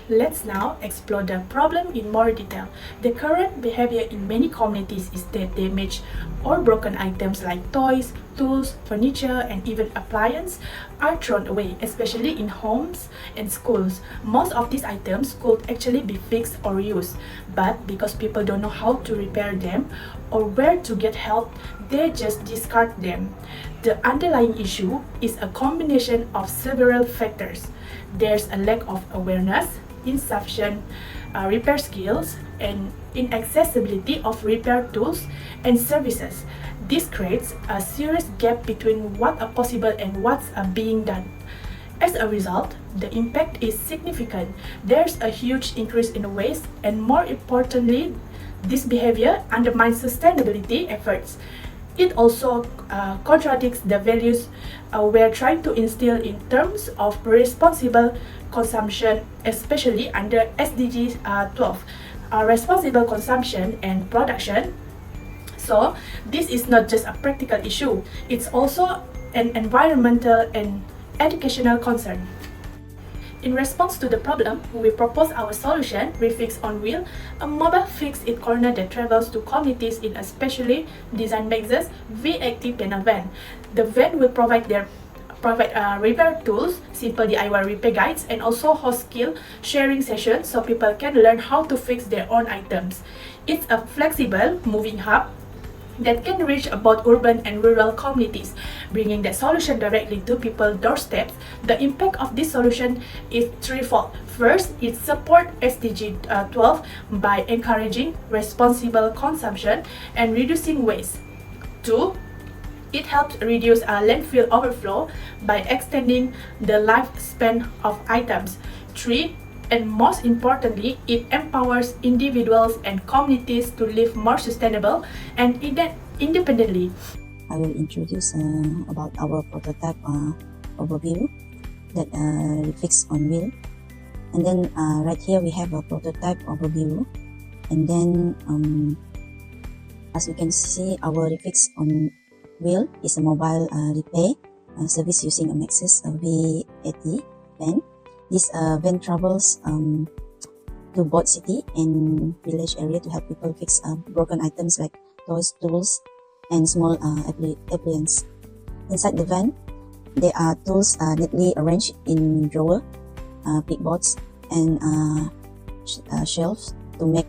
Let's now explore the problem in more detail. The current behavior in many communities is that damaged or broken items like toys, tools, furniture, and even appliances are thrown away, especially in homes and schools. Most of these items could actually be fixed or used, but because people don't know how to repair them or where to get help, they just discard them. The underlying issue is a combination of several factors. There's a lack of awareness, insufficient repair skills, and inaccessibility of repair tools and services. This creates a serious gap between what are possible and what's being done. As a result, the impact is significant. There's a huge increase in waste, and more importantly, this behavior undermines sustainability efforts. It also contradicts the values we're trying to instill in terms of responsible consumption, especially under SDG 12, responsible consumption and production. So this is not just a practical issue, it's also an environmental and educational concern. In response to the problem, we propose our solution, REFIX on Wheel, a mobile fix-it corner that travels to communities in a specially designed Maxus V80 panel van. The van will provide repair tools, simple DIY repair guides, and also host skill sharing sessions so people can learn how to fix their own items. It's a flexible moving hub that can reach both urban and rural communities, bringing the solution directly to people's doorsteps. The impact of this solution is threefold. First, it supports SDG 12 by encouraging responsible consumption and reducing waste. Two, it helps reduce landfill overflow by extending the lifespan of items. Three, and most importantly, it empowers individuals and communities to live more sustainable and independently. I will introduce about our prototype overview that REFIX on Wheel. And then right here we have a prototype overview. And then as you can see, our REFIX on Wheel is a mobile repair service using a Maxus V80 van. This van travels to both city and village area to help people fix broken items like toys, tools, and small appliances. Inside the van, there are tools neatly arranged in drawer, pickboards, and shelves to make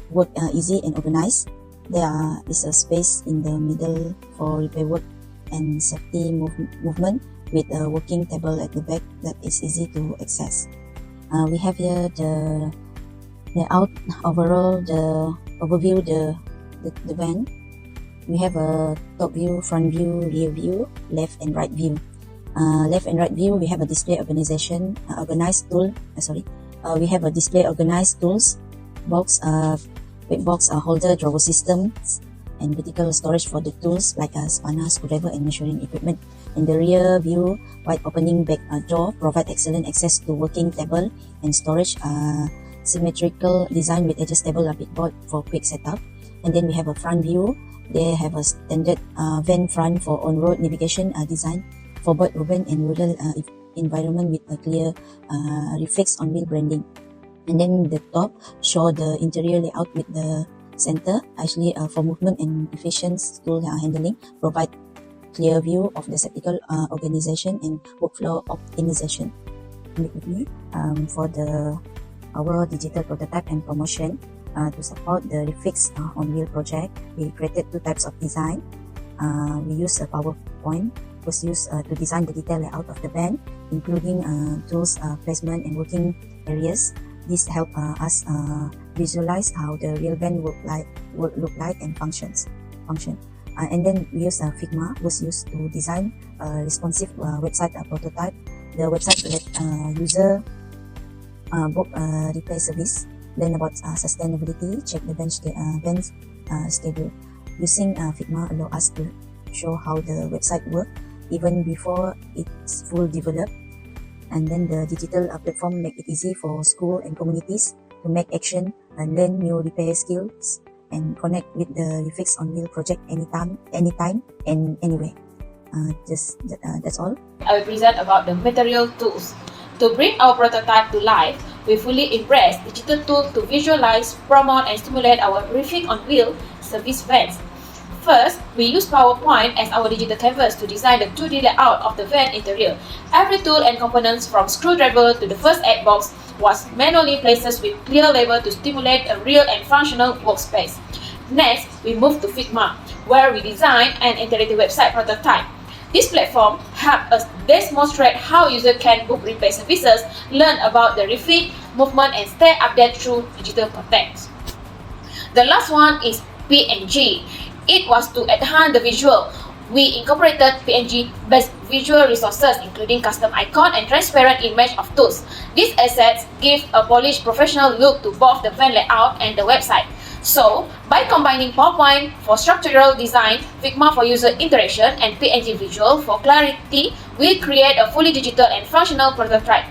work easy and organized. There is a space in the middle for repair work and safety movement, with a working table at the back that is easy to access. We have here the overview the van. We have a top view, front view, rear view, left and right view. Left and right view, we have a display organized tool. We have a display organized tools box, weight box, holder, drawer systems, and vertical storage for the tools like a spanner, screwdriver, and measuring equipment. In the rear view, wide opening back door provide excellent access to working table and storage, symmetrical design with adjustable pickboard for quick setup. And then we have a front view. They have a standard van front for on-road navigation design for both urban and rural environment with a clear REFIX on Wheel branding. And then the top show the interior layout with the center actually for movement and efficient tool handling, provide clear view of the receptacle organization and workflow optimization. For our digital prototype and promotion to support the REFIX on Wheel project, we created two types of design. We use a PowerPoint was used to design the detailed layout of the van, including tools placement and working areas. This help us visualize how the real van would look like and function. And then we use Figma was used to design a responsive website prototype. The website let user book repair service. Learn about sustainability. Check the van schedule. Using Figma allow us to show how the website works even before it's full developed. And then the digital platform make it easy for school and communities to make action and learn new repair skills and connect with the REFIX on Wheel project anytime and anywhere. That's all. I will present about the material tools. To bring our prototype to life, we fully embrace digital tools to visualize, promote, and stimulate our REFIX on wheel service vans. First, we use PowerPoint as our digital canvas to design the 2D layout of the van interior. Every tool and components from screwdriver to the first aid box was manually placed with clear label to stimulate a real and functional workspace. Next, we move to Figma, where we design an interactive website prototype. This platform helps us demonstrate how users can book repair services, learn about the REFIX movement, and stay updated through digital content. The last one is PNG. It was to enhance the visual. We incorporated PNG-based visual resources, including custom icon and transparent image of tools. These assets give a polished professional look to both the van layout and the website. So, by combining PowerPoint for structural design, Figma for user interaction, and PNG visual for clarity, we create a fully digital and functional prototype.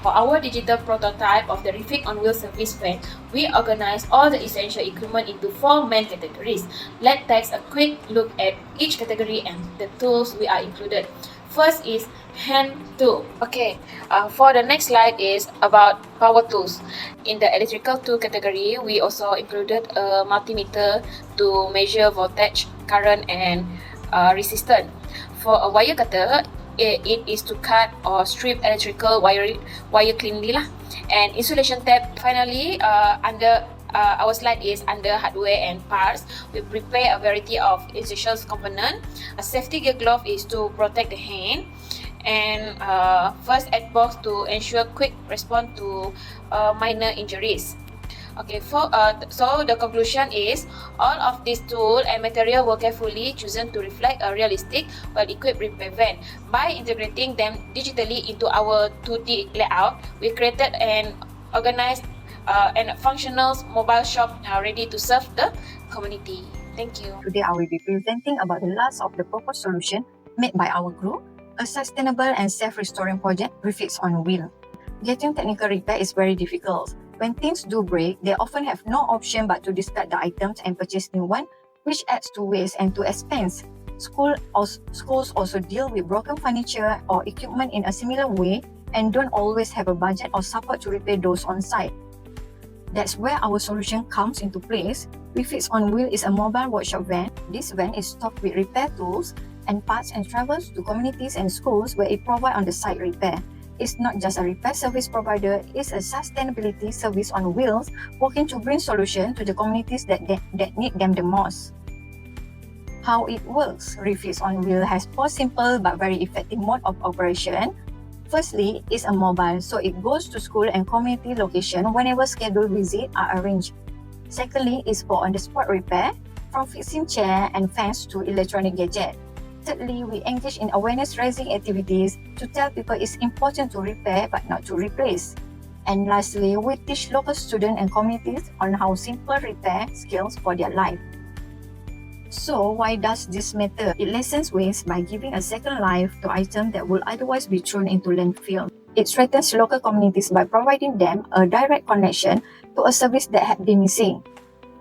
For our digital prototype of the REFIX on wheel service van, we organize all the essential equipment into 4 main categories. Let's take a quick look at each category and the tools we are included. First is hand tool. For the next slide is about power tools. In the electrical tool category, we also included a multimeter to measure voltage, current, and resistance. For a wire cutter, it is to cut or strip electrical wire cleanly lah. And insulation tape. Finally, under our slide is under hardware and parts. We prepare a variety of insulation components. A safety gear glove is to protect the hand, and first aid box to ensure quick response to minor injuries. So the conclusion is all of these tools and material were carefully chosen to reflect a realistic, well-equipped repair van. By integrating them digitally into our 2D layout, we created an organized and functional mobile shop ready to serve the community. Thank you. Today I will be presenting about the last of the proposed solution made by our group, a sustainable and self-restoring project, REFIX on wheel. Getting technical repair is very difficult. When things do break, they often have no option but to discard the items and purchase new one, which adds to waste and to expense. Schools also deal with broken furniture or equipment in a similar way and don't always have a budget or support to repair those on site. That's where our solution comes into place. REFIX on wheel is a mobile workshop van. This van is stocked with repair tools and parts and travels to communities and schools where it provides on-the-site repair. It's not just a repair service provider, it's a sustainability service on wheels working to bring solutions to the communities that need them the most. How it works? REFIX on wheel has 4 simple but very effective modes of operation. Firstly, it's a mobile, so it goes to school and community location whenever scheduled visits are arranged. Secondly, it's for on-the-spot repair, from fixing chair and fans to electronic gadgets. Thirdly, we engage in awareness-raising activities to tell people it's important to repair but not to replace. And lastly, we teach local students and communities on how simple repair skills for their life. So, why does this matter? It lessens waste by giving a second life to items that would otherwise be thrown into landfill. It strengthens local communities by providing them a direct connection to a service that had been missing.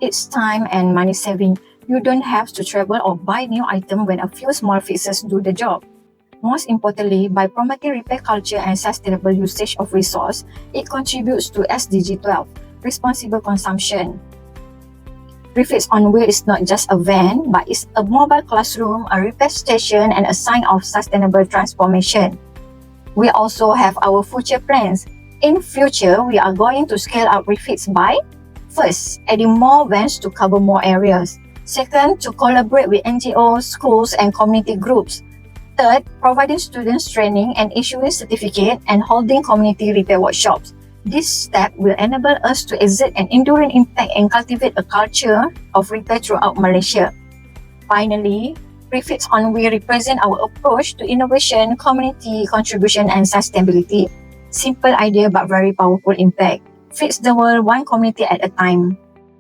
It's time and money saving. You don't have to travel or buy new items when a few small fixes do the job. Most importantly, by promoting repair culture and sustainable usage of resources, it contributes to SDG 12, responsible consumption. REFIX on wheel is not just a van, but it's a mobile classroom, a repair station, and a sign of sustainable transformation. We also have our future plans. In future, we are going to scale up REFIX by first, adding more vans to cover more areas. Second, to collaborate with NGOs, schools, and community groups. Third, providing students training and issuing certificates and holding community repair workshops. This step will enable us to exert an enduring impact and cultivate a culture of repair throughout Malaysia. Finally, REFIX on wheel represent our approach to innovation, community contribution, and sustainability. Simple idea but very powerful impact. Fix the world one community at a time.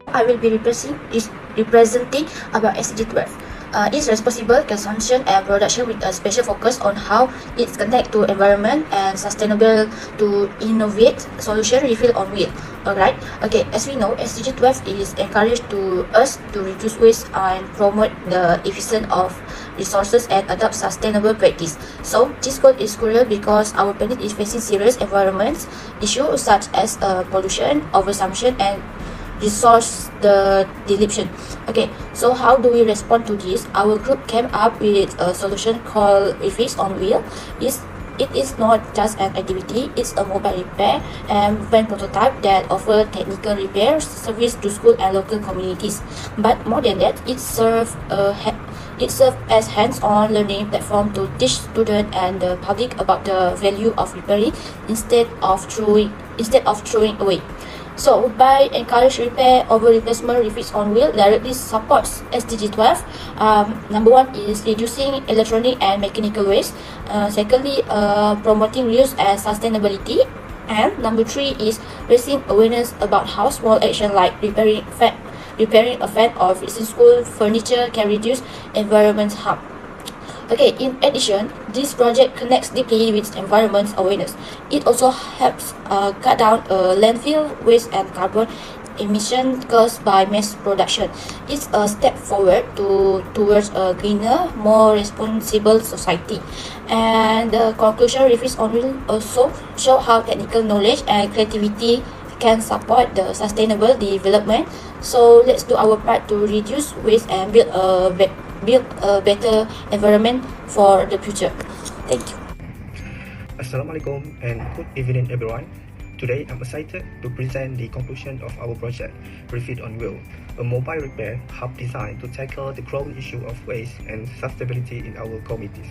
I will be representing about SDG 12. its responsible consumption and production with a special focus on how it's connect to environment and sustainable to innovate solution refill on wheel. Alright, okay, as we know, SDG 12 is encouraged to us to reduce waste and promote the efficient of resources and adopt sustainable practice. So this goal is crucial because our planet is facing serious environment issues such as pollution, overconsumption, and resource depletion. Okay, so how do we respond to this? Our group came up with a solution called REFIX on wheel. It is not just an activity, it's a mobile repair and van prototype that offers technical repair service to school and local communities. But more than that, it serves as hands-on learning platform to teach students and the public about the value of repairing instead of throwing away. So, by encouraging repair over replacement, REFIX on wheel directly supports SDG 12. Number one is reducing electronic and mechanical waste. Secondly, promoting reuse and sustainability. And number three is raising awareness about how small action like repairing a fan or fixing school furniture can reduce environment harm. Okay, in addition, this project connects deeply with environment awareness. It also helps cut down landfill waste and carbon emission caused by mass production. It's a step forward towards a greener, more responsible society. And the conclusion REFIX on wheel also show how technical knowledge and creativity can support the sustainable development. So let's do our part to reduce waste and build a better environment for the future. Thank you. Assalamualaikum and good evening everyone. Today I'm excited to present the conclusion of our project REFIX on Wheel, a mobile repair hub designed to tackle the growing issue of waste and sustainability in our communities.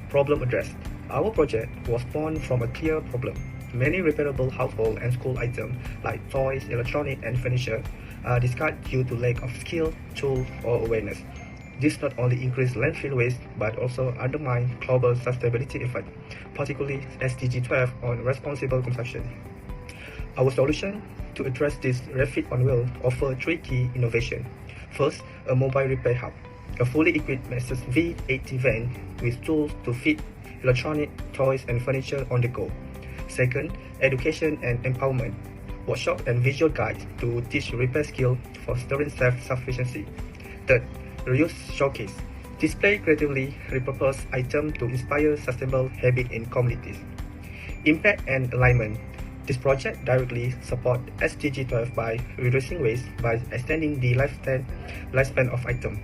Problem addressed. Our project was born from a clear problem. Many repairable household and school items like toys, electronic and furniture are discarded due to lack of skill, tools or awareness. This not only increases landfill waste but also undermines global sustainability effort, particularly SDG 12 on responsible consumption. Our solution to address this REFIX on wheel offer three key innovations. First, a mobile repair hub, a fully equipped Maxus V80 van with tools to fit electronic, toys and furniture on the go. Second, education and empowerment, workshop and visual guides to teach repair skill for student self-sufficiency. Third, reuse showcase, display creatively repurposed items to inspire sustainable habits in communities. Impact and alignment. This project directly supports SDG 12 by reducing waste by extending the lifespan of items,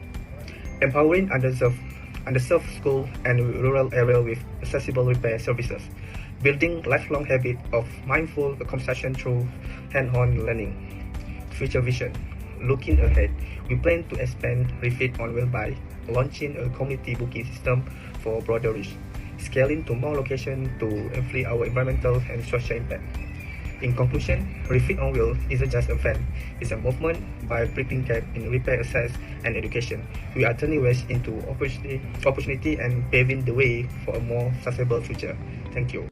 empowering underserved schools and rural areas with accessible repair services, building lifelong habit of mindful consumption through hands-on learning. Future vision. Looking ahead, we plan to expand REFIX on wheel by launching a community booking system for broader reach, scaling to more locations to amplify our environmental and social impact. In conclusion, REFIX on wheel isn't just a van, it's a movement by bridging gap in repair access and education. We are turning waste into opportunity and paving the way for a more sustainable future. Thank you.